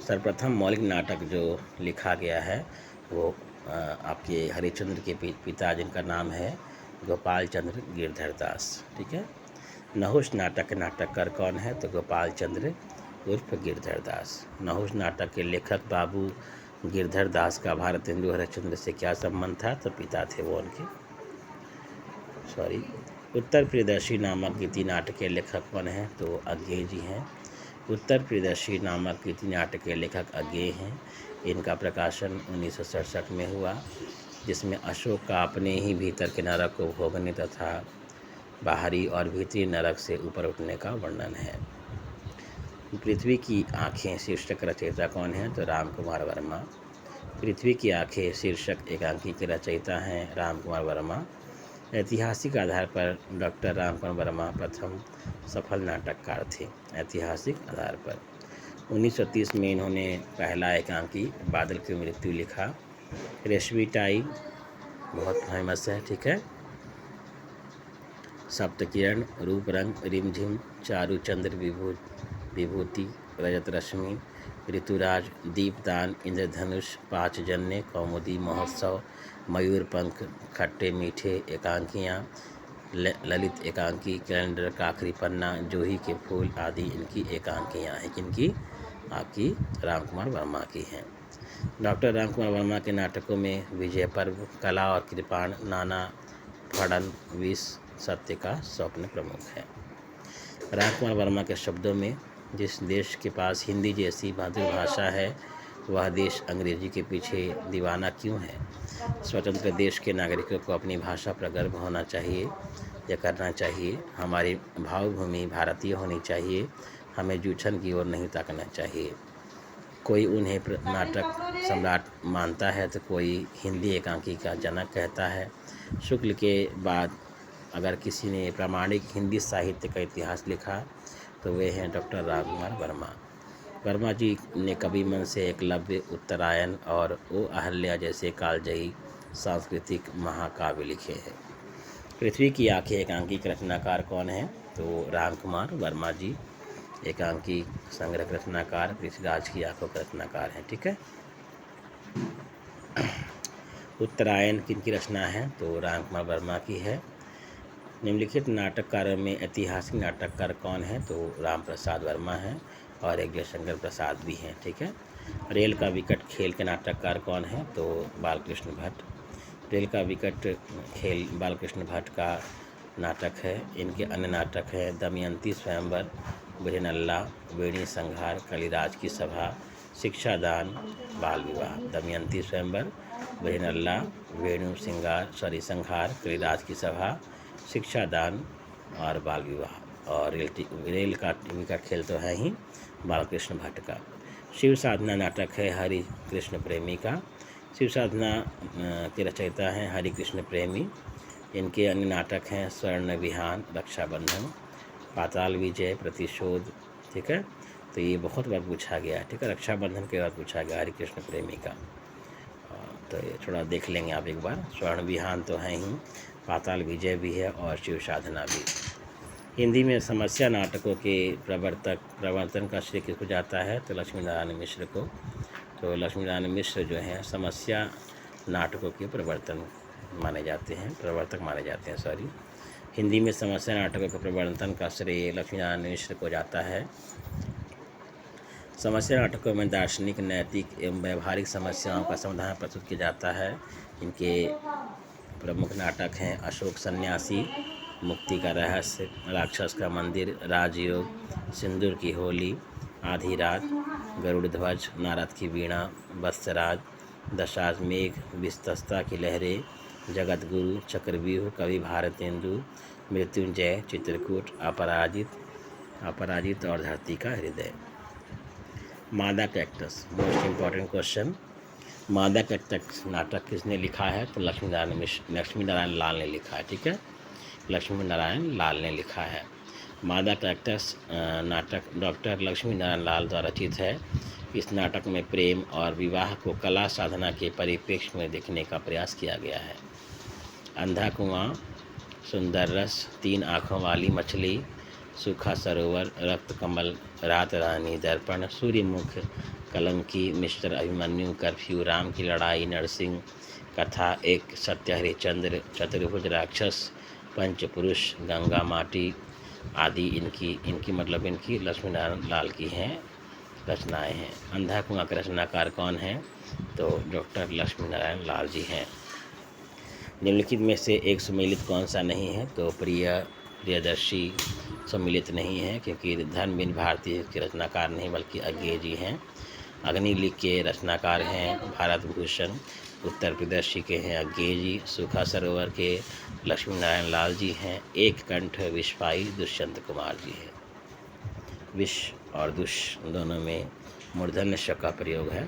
सर्वप्रथम मौलिक नाटक जो लिखा गया है वो आपके हरिश्चंद्र के पिता, जिनका नाम है गोपाल चंद्र गिरधर दास। ठीक है। नहुष नाटक के नाटककार कौन है? तो गोपाल चंद्र उर्फ गिरधर दास। नहुष नाटक के लेखक बाबू गिरधर दास का भारतेंदु हरिश्चंद्र से क्या संबंध था? तो पिता थे वो उनके। उत्तर प्रियदर्शी नामक गीति नाटक के लेखक कौन है? तो अज्ञेय जी हैं। उत्तर प्रियदर्शी नामक गीति नाटक के लेखक अज्ञेय हैं। इनका प्रकाशन 1967 में हुआ, जिसमें अशोक का अपने ही भीतर के नरक को भोगने तथा बाहरी और भीतरी नरक से ऊपर उठने का वर्णन है। पृथ्वी की आँखें शीर्षक रचयिता कौन है? तो राम कुमार वर्मा। पृथ्वी की आँखें शीर्षक एकांकी के रचयिता हैं राम कुमार वर्मा। ऐतिहासिक आधार पर डॉक्टर राम कुमार वर्मा प्रथम सफल नाटककार थे। ऐतिहासिक आधार पर 1930 में इन्होंने पहला एकांकी बादल की मृत्यु लिखा। रेशमी टाई बहुत फेमस है। ठीक है। सप्तकिरण, रूप रंग, रिमझिम, चारुचंद्र, विभूति, रजत रश्मि, ऋतुराज, दीपदान, इंद्रधनुष, पांचजन्य, कौमुदी महोत्सव, मयूर पंख, खट्टे मीठे, एकांकियाँ, ललित एकांकी, कैलेंडर का आखिरी पन्ना, जूही के फूल आदि इनकी एकांकियाँ हैं। किनकी? आपकी राम कुमार वर्मा की हैं। डॉक्टर राम कुमार वर्मा के नाटकों में विजय पर्व, कला और कृपाण, नाना फड़नवीस, सत्य का स्वप्न प्रमुख है। राम कुमार वर्मा के शब्दों में, जिस देश के पास हिंदी जैसी मधुर भाषा है वह देश अंग्रेजी के पीछे दीवाना क्यों है? स्वतंत्र देश के नागरिकों को अपनी भाषा पर गर्व होना चाहिए या करना चाहिए। हमारी भावभूमि भारतीय होनी चाहिए। हमें जूझन की ओर नहीं ताकना चाहिए। कोई उन्हें नाटक सम्राट मानता है तो कोई हिंदी एकांकी का जनक कहता है। शुक्ल के बाद अगर किसी ने प्रामाणिक हिंदी साहित्य का इतिहास लिखा तो वे हैं डॉक्टर राम कुमार वर्मा। वर्मा जी ने कवि मन से एकलव्य, उत्तरायण और ओ अहल्या जैसे कालजयी सांस्कृतिक महाकाव्य लिखे हैं। पृथ्वी की आँखें एकांकी के रचनाकार कौन है? तो राम कुमार वर्मा जी एकांकी संग्रह रचनाकार, पृथ्वीराज की आंखों के रचनाकार हैं। ठीक है। उत्तरायण किनकी रचना है? तो राम कुमार वर्मा की है। निम्नलिखित नाटककारों में ऐतिहासिक नाटककार कौन है? तो राम प्रसाद वर्मा हैं और एक जयशंकर प्रसाद भी हैं। ठीक है। रेल का विकट खेल के नाटककार कौन है? तो बालकृष्ण भट्ट। रेल का विकट खेल बालकृष्ण भट्ट का नाटक है। इनके अन्य नाटक हैं दमयंती स्वयंवर, बृहन्नला, वेणी संहार, कलिराज की सभा, शिक्षादान, बाल विवाह। दमयंती स्वयंवर, बृहन्नला, संहार, कलिराज की सभा, शिक्षादान और बाल विवाह। और रेल का विकट खेल तो है ही बालकृष्ण भट्ट का। शिव साधना नाटक है हरि कृष्ण प्रेमी का। शिव साधना के रचयिता हैं हरि कृष्ण प्रेमी। इनके अन्य नाटक हैं स्वर्ण विहान, रक्षाबंधन, पाताल विजय, प्रतिशोध। ठीक है। तो ये बहुत बार पूछा गया है। ठीक है। रक्षाबंधन के बाद पूछा गया हरि कृष्ण प्रेमी का। तो ये थोड़ा देख लेंगे आप एक बार। स्वर्ण विहान तो है ही, पाताल विजय भी है और शिव साधना भी। हिंदी में समस्या नाटकों के प्रवर्तन का श्रेय किसको जाता है? तो लक्ष्मीनारायण मिश्र को। तो लक्ष्मीनारायण मिश्र जो हैं समस्या नाटकों के प्रवर्तक माने जाते हैं। हिंदी में समस्या नाटकों के प्रवर्तन का श्रेय लक्ष्मीनारायण मिश्र को जाता है। समस्या नाटकों में दार्शनिक, नैतिक एवं व्यवहारिक समस्याओं का समाधान प्रस्तुत किया जाता है। इनके प्रमुख नाटक हैं अशोक सन्यासी, मुक्ति का रहस्य, राक्षस का मंदिर, राजयोग, सिंदूर की होली, आधी रात, गरुड़ ध्वज, नारद की वीणा, वत्सराज, दशाश्वमेघ, विस्तस्ता की लहरें, जगत गुरु, चक्रव्यूह, कवि भारतेंदु, मृत्युंजय, चित्रकूट, अपराजित और धरती का हृदय। मादा कैक्टस, मोस्ट इम्पॉर्टेंट क्वेश्चन। मादा कैक्टस नाटक किसने लिखा है? तो लक्ष्मी नारायण लाल ने लिखा है। ठीक है, लक्ष्मी नारायण लाल ने लिखा है। मादा कैक्टस नाटक डॉक्टर लक्ष्मी नारायण लाल द्वारा रचित है। इस नाटक में प्रेम और विवाह को कला साधना के परिप्रेक्ष्य में देखने का प्रयास किया गया है। अंधा कुआं, सुंदर रस, तीन आँखों वाली मछली, सूखा सरोवर, रक्त कमल, रात रानी, दर्पण, सूर्यमुख, कलंकी, मिस्टर अभिमन्यु, कर्फ्यू, राम की लड़ाई, नरसिंह कथा, एक सत्य हरिश्चंद्र, चतुर्भुज राक्षस, पंचपुरुष, गंगा माटी आदि इनकी लक्ष्मी नारायण लाल की हैं रचनाएं हैं। अंधा कुआं के रचनाकार कौन हैं? तो डॉक्टर लक्ष्मी नारायण लाल जी हैं। निम्नलिखित में से एक सुमेलित कौन सा नहीं है? तो प्रियदर्शी सम्मिलित नहीं है, क्योंकि धर्मवीर भारती के रचनाकार नहीं बल्कि अज्ञेय जी हैं। अग्निलिख के रचनाकार हैं भारत भूषण, उत्तर प्रदेश के हैं अज्ञेय जी, सूखा सरोवर के लक्ष्मी नारायण लाल जी हैं, एक कंठ विश्वाई दुष्यंत कुमार जी हैं। विश और दुष दोनों में मूर्धन्य श का प्रयोग है।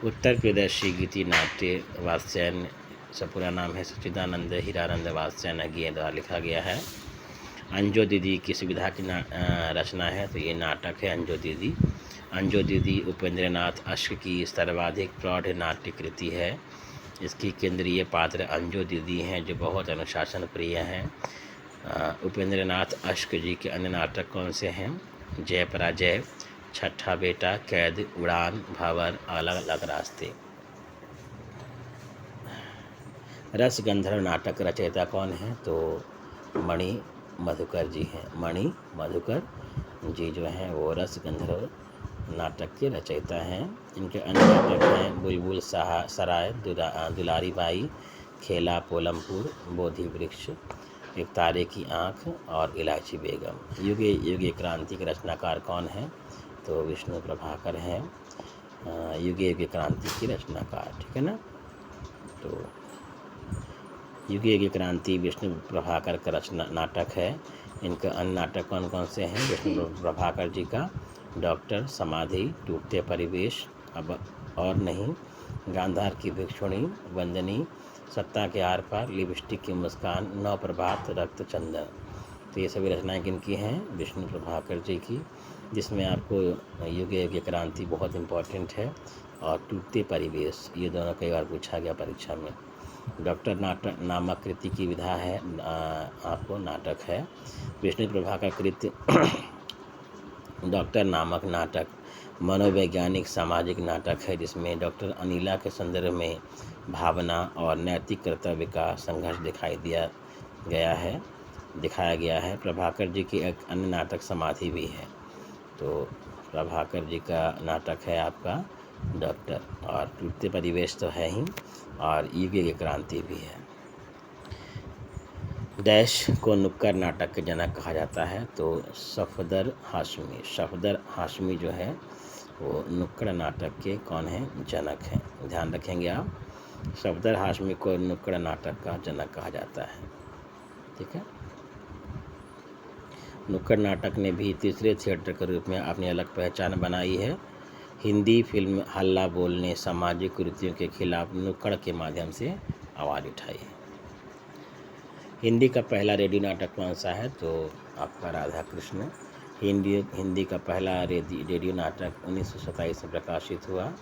उत्तर प्रदेशी गीति नाट्य वात्स्यायन, सब पूरा नाम है सच्चिदानंद हीरानंद वात्स्यायन अज्ञेय द्वारा लिखा गया है। अंजो दीदी किस विधा की रचना है? तो ये नाटक है अंजो दीदी। अंजो दीदी उपेंद्र नाथ अश्क की सर्वाधिक प्रौढ़ नाट्य कृति है। इसकी केंद्रीय पात्र अंजो दीदी हैं, जो बहुत अनुशासन प्रिय हैं। उपेंद्र नाथ अश्क जी के अन्य नाटक कौन से हैं? जय पराजय, छठा बेटा, कैद, उड़ान, भंवर, अलग अलग रास्ते। रस गंधर्व नाटक रचयिता कौन है? तो मणि मधुकर जी हैं। मणि मधुकर जी जो हैं वो रस गंधर्व नाटक के रचयिता हैं। इनके अन्य नाटक हैं बुलबुल सराय, दुलारी बाई, खेला पोलमपुर, बोधि वृक्ष, एक तारे की आँख और इलायची बेगम। युगे युगे क्रांति के रचनाकार कौन हैं? तो विष्णु प्रभाकर हैं युगे युगे क्रांति की रचनाकार। ठीक है ना, तो युगे युगे क्रांति विष्णु प्रभाकर का रचना नाटक है। इनका अन्य नाटक कौन कौन से हैं? विष्णु प्रभाकर जी का डॉक्टर, समाधि, टूटते परिवेश, अब और नहीं, गांधार की भिक्षुणी, वंदनी, सत्ता के आर पार, लिपस्टिक की मुस्कान, नौ प्रभात, रक्त चंदन। तो ये सभी रचनाएं किनकी हैं? विष्णु प्रभाकर जी की, जिसमें आपको युगे युगे क्रांति बहुत इम्पोर्टेंट है और टूटते परिवेश, ये दोनों कई बार पूछा गया परीक्षा में। डॉक्टर नाटक नामक कृति की विधा है आपको नाटक है। विष्णु प्रभाकर कृत डॉक्टर नामक नाटक मनोवैज्ञानिक सामाजिक नाटक है, जिसमें डॉक्टर अनिला के संदर्भ में भावना और नैतिक कर्तव्य का संघर्ष दिखाया गया है। प्रभाकर जी की एक अन्य नाटक समाधि भी है। तो प्रभाकर जी का नाटक है आपका डॉक्टर, और टूटते परिवेश तो है ही, और युगे की क्रांति भी है। डैश को नुक्कड़ नाटक के जनक कहा जाता है? तो सफदर हाशमी जो है वो नुक्कड़ नाटक के कौन है? जनक हैं। ध्यान रखेंगे आप, सफदर हाशमी को नुक्कड़ नाटक का जनक कहा जाता है। ठीक है, नुक्कड़ नाटक ने भी तीसरे थिएटर के रूप में अपनी अलग पहचान बनाई है। हिंदी फिल्म हल्ला बोल ने सामाजिक कुरीतियों के खिलाफ नुक्कड़ के माध्यम से आवाज़ उठाई है। हिंदी का पहला रेडियो नाटक कौन सा है? तो आपका राधा कृष्ण। हिंदी का पहला रेडियो नाटक 1927 में प्रकाशित हुआ।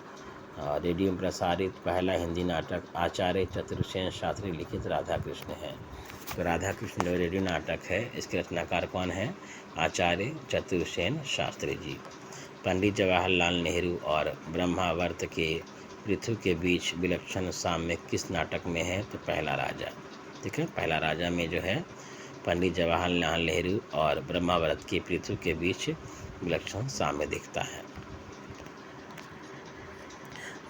रेडियो में प्रसारित पहला हिंदी नाटक आचार्य चतुर्सेन शास्त्री लिखित राधा कृष्ण है। तो राधा कृष्ण जो रेडियो नाटक है, इसके रचनाकार कौन है? आचार्य चतुर्सेन शास्त्री जी। पंडित जवाहरलाल नेहरू और ब्रह्मावर्त के पृथ्वी के बीच विलक्षण साम्य किस नाटक में है? तो पहला राजा। ठीक है, पहला राजा में जो है पंडित जवाहरलाल नेहरू और ब्रह्मावर्त की पृथ्वी के बीच विलक्षण साम्य दिखता है।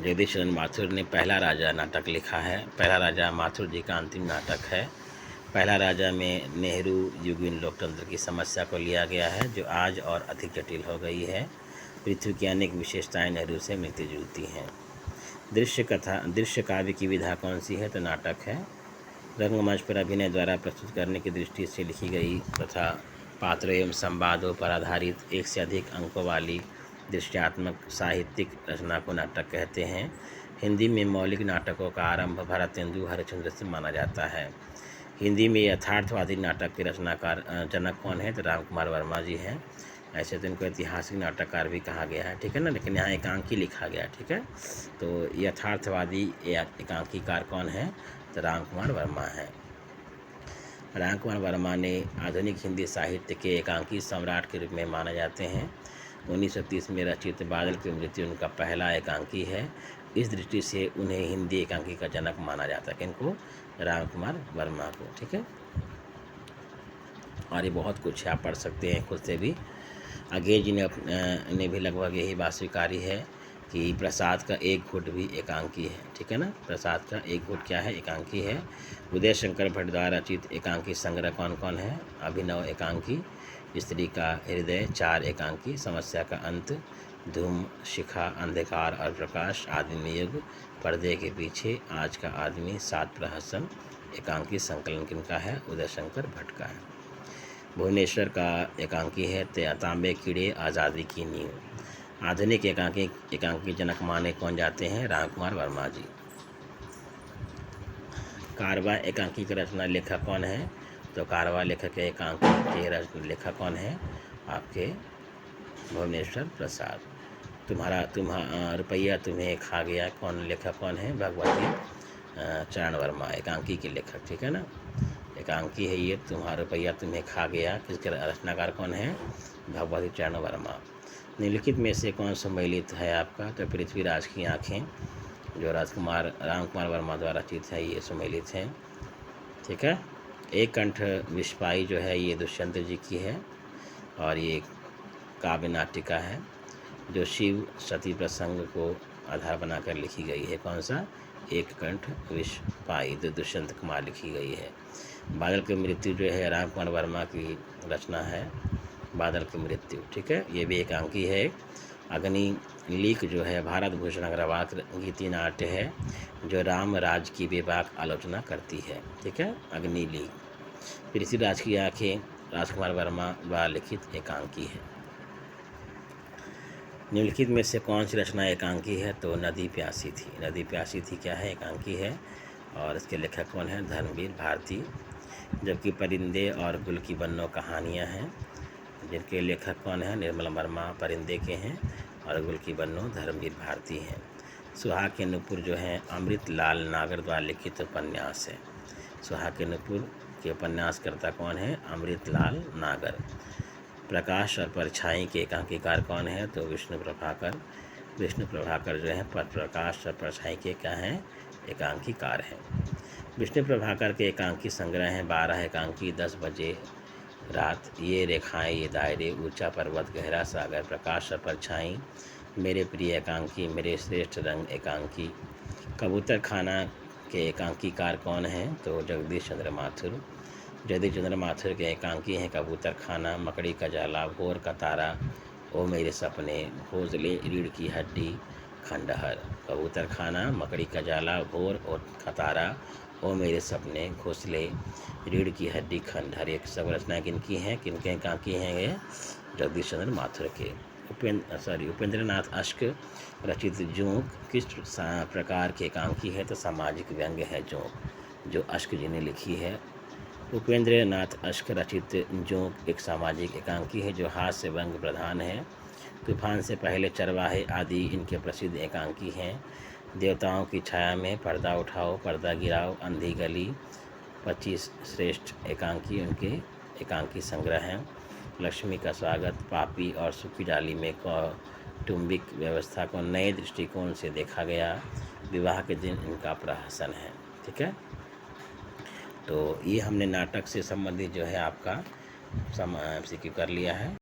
जगदीश चंद्र माथुर ने पहला राजा नाटक लिखा है। पहला राजा माथुर जी का अंतिम नाटक है। पहला राजा में नेहरू युगीन लोकतंत्र की समस्या को लिया गया है, जो आज और अधिक जटिल हो गई है। पृथ्वी की अनेक विशेषताएं नेहरू से मिलती जुलती हैं। दृश्य काव्य की विधा कौन सी है? तो नाटक है। रंगमंच पर अभिनय द्वारा प्रस्तुत करने की दृष्टि से लिखी गई तथा पात्रों एवं संवादों पर आधारित एक से अधिक अंकों वाली दृश्यात्मक साहित्यिक रचना को नाटक कहते हैं। हिंदी में मौलिक नाटकों का आरंभ भारतेंदु हरिश्चंद्र से माना जाता है। हिंदी में यथार्थवादी नाटक के रचनाकार जनक कौन है? तो राम कुमार वर्मा जी हैं। ऐसे तो इनको ऐतिहासिक नाटककार भी कहा गया है, ठीक है ना, लेकिन यहाँ एकांकी लिखा गया, ठीक है। तो यथार्थवादी एकांकीकार कौन है? तो राम कुमार वर्मा है। राम कुमार वर्मा ने आधुनिक हिंदी साहित्य के एकांकी सम्राट के रूप में माने जाते हैं। 1930 में रचित बादल की मृत्यु उनका पहला एकांकी है। इस दृष्टि से उन्हें हिंदी एकांकी का जनक माना जाता है। किनको? राम कुमार वर्मा को, ठीक है। और ये बहुत कुछ है, आप पढ़ सकते हैं खुद से भी। अंग्रेज जी ने भी लगभग यही बात स्वीकारी है कि प्रसाद का एक घुट भी एकांकी है, ठीक है ना। प्रसाद का एक घुट क्या है? एकांकी है। उदय शंकर भट्ट द्वारा रचित एकांकी संग्रह कौन कौन है? अभिनव एकांकी, स्त्री का हृदय, चार एकांकी, समस्या का अंत, धूम, शिखा, अंधकार और प्रकाश, आदमी युग, पर्दे के पीछे, आज का आदमी, सात प्रहसन एकांकी संकलन किनका है? उदय शंकर भट्ट का है। भुवनेश्वर का एकांकी है तांबे कीड़े, आज़ादी की नींव। आधुनिक एकांकी जनक माने कौन जाते हैं? राम कुमार वर्मा जी। कारवां एकांकी का रचना लेखक कौन है? तो कारवां लेखक के एकांकी के लेखक कौन है? आपके भुवनेश्वर प्रसाद। तुम्हारा रुपया तुम्हें खा गया, कौन लेखक कौन है? भगवती चरण वर्मा, एकांकी के लेखक, ठीक है ना। एकांकी है ये, तुम्हारा रुपया तुम्हें खा गया, किसके रचनाकार कौन है? भगवती चरण वर्मा। निम्नलिखित में से कौन सम्मिलित है आपका? तो पृथ्वीराज की आँखें, जो राम कुमार वर्मा द्वारा रचित है, ये सम्मिलित हैं, ठीक है। एक कंठ विस्पाई जो है ये दुष्यंत जी की है, और ये काव्य नाटिका है जो शिव सती प्रसंग को आधार बनाकर लिखी गई है। कौन सा? एक कंठ विस्पाई, जो दुष्यंत कुमार लिखी गई है। बादल की मृत्यु जो है राम कुमार वर्मा की रचना है, बादल की मृत्यु, ठीक है, ये भी एकांकी है। अग्नि लीक जो है भारत भूषण अग्रवाल गीति नाट्य है, जो राम राज की बेबाक आलोचना करती है, ठीक है, अग्नि लीक। पृथ्वीराज की आँखें राजकुमार वर्मा द्वारा लिखित एकांकी है। निम्नलिखित में से कौन सी रचना एकांकी है? तो नदी प्यासी थी। नदी प्यासी थी क्या है? एकांकी है। और इसके लेखक कौन है? धर्मवीर भारती। जबकि परिंदे और गुल की बन्नो कहानियाँ हैं, जिनके लेखक कौन है? निर्मल वर्मा परिंदे के हैं, और गुल की बन्नो धर्मवीर भारती हैं। सुहाग के नुपुर जो है अमृत लाल नागर द्वारा लिखित उपन्यास है। सुहाग के नुपुर के उपन्यासकर्ता कौन है? अमृत लाल नागर। प्रकाश और परछाई के एकांकीकार कौन है? तो विष्णु प्रभाकर। विष्णु प्रभाकर जो है प्रकाश और परछाई के क्या हैं? एकांकीकार हैं। विष्णु प्रभाकर के एकांकी संग्रह हैं 12 एकांकी, 10 बजे रात, ये रेखाएं ये दायरे, ऊंचा पर्वत गहरा सागर, प्रकाश और परछाई, मेरे प्रिय एकांकी, मेरे श्रेष्ठ रंग एकांकी। कबूतर खाना के एकांकीकार कौन हैं? तो जगदीश चंद्र माथुर। जगदीश चंद्र माथुर के एकांकी हैं कबूतर खाना, मकड़ी का जाला, भोर का तारा, ओ मेरे सपने, घोंसले, रीढ़ की हड्डी, खंडहर। कबूतर खाना, मकड़ी का जाला, भोर और खतारा, ओ मेरे सपने, घोंसले, रीढ़ की हड्डी, खंडहर। एक सब रचनाएं किनकी हैं? किनके एकांकी हैं ये? जगदीश चंद्र माथुर के। उपेंद्रनाथ अश्क रचित जोंक किस प्रकार के एकांकी है? तो सामाजिक व्यंग्य है जोंक, जो अश्क जी ने लिखी है। उपेंद्रनाथ अश्क रचित जोंक एक सामाजिक एकांकी है, जो हास्य व्यंग्य प्रधान है। तूफान से पहले, चरवाहे आदि इनके प्रसिद्ध एकांकी हैं। देवताओं की छाया में, पर्दा उठाओ, पर्दा गिराओ, अंधी गली, 25 श्रेष्ठ एकांकी उनके एकांकी संग्रह हैं। लक्ष्मी का स्वागत, पापी और सुखी डाली में कौटुंबिक व्यवस्था को नए दृष्टिकोण से देखा गया, विवाह के दिन इनका प्रहसन है, ठीक है। तो ये हमने नाटक से संबंधित जो है आपका MCQ कर लिया है।